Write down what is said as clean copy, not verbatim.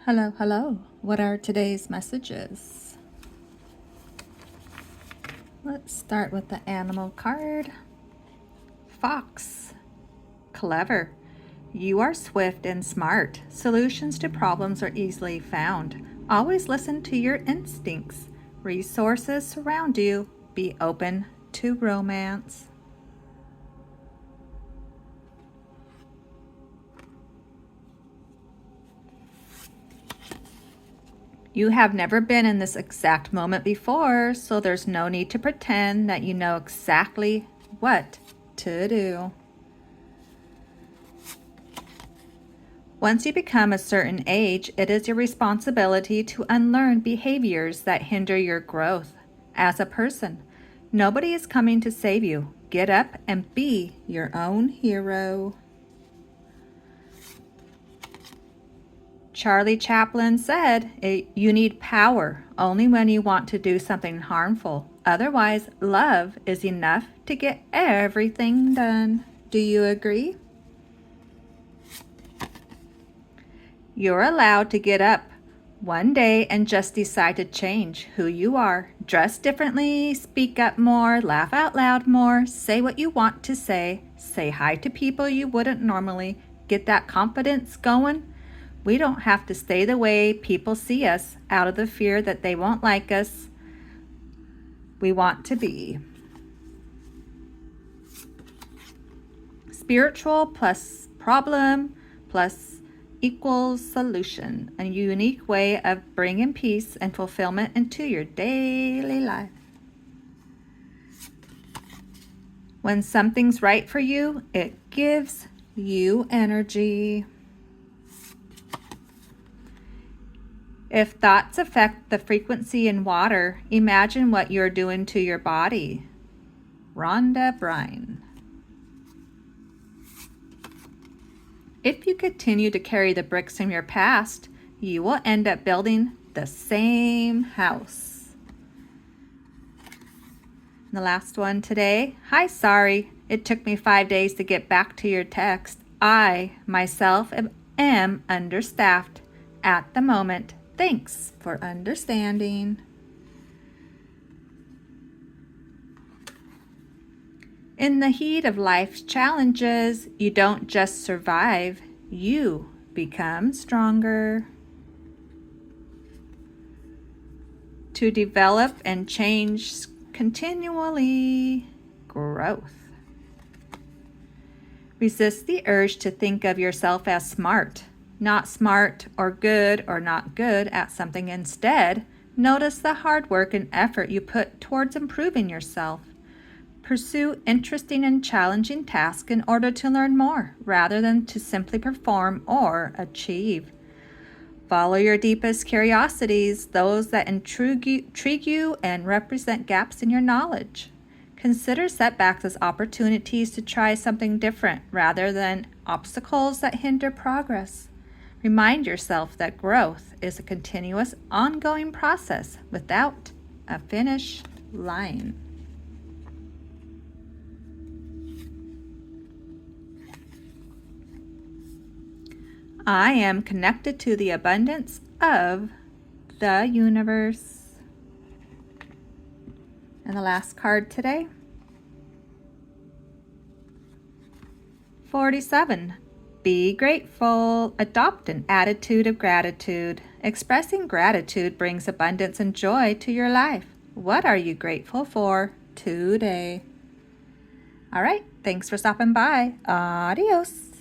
Hello, hello. What are today's messages? Let's start with the animal card. Fox. Clever. You are swift and smart. Solutions to problems are easily found. Always listen to your instincts. Resources surround you. Be open to romance. You have never been in this exact moment before, so there's no need to pretend that you know exactly what to do. Once you become a certain age, it is your responsibility to unlearn behaviors that hinder your growth as a person. Nobody is coming to save you. Get up and be your own hero. Charlie Chaplin said, you need power only when you want to do something harmful. Otherwise, love is enough to get everything done. Do you agree? You're allowed to get up one day and just decide to change who you are. Dress differently, speak up more, laugh out loud more, say what you want to say hi to people you wouldn't normally. Get that confidence going. We don't have to stay the way people see us out of the fear that they won't like us. We want to be. Spiritual plus problem plus equals solution. A unique way of bringing peace and fulfillment into your daily life. When something's right for you, it gives you energy. If thoughts affect the frequency in water, imagine what you're doing to your body. Rhonda Bryan. If you continue to carry the bricks from your past, you will end up building the same house. And the last one today. Hi, sorry. It took me 5 days to get back to your text. I, myself, am understaffed at the moment. Thanks for understanding. In the heat of life's challenges, you don't just survive, you become stronger. To develop and change continually, growth. Resist the urge to think of yourself as smart. Not smart or good or not good at something. Instead, notice the hard work and effort you put towards improving yourself. Pursue interesting and challenging tasks in order to learn more, rather than to simply perform or achieve. Follow your deepest curiosities, those that intrigue you and represent gaps in your knowledge. Consider setbacks as opportunities to try something different, rather than obstacles that hinder progress. Remind yourself that growth is a continuous, ongoing process without a finish line. I am connected to the abundance of the universe. And the last card today, 47. Be grateful. Adopt an attitude of gratitude. Expressing gratitude brings abundance and joy to your life. What are you grateful for today? All right, thanks for stopping by. Adios.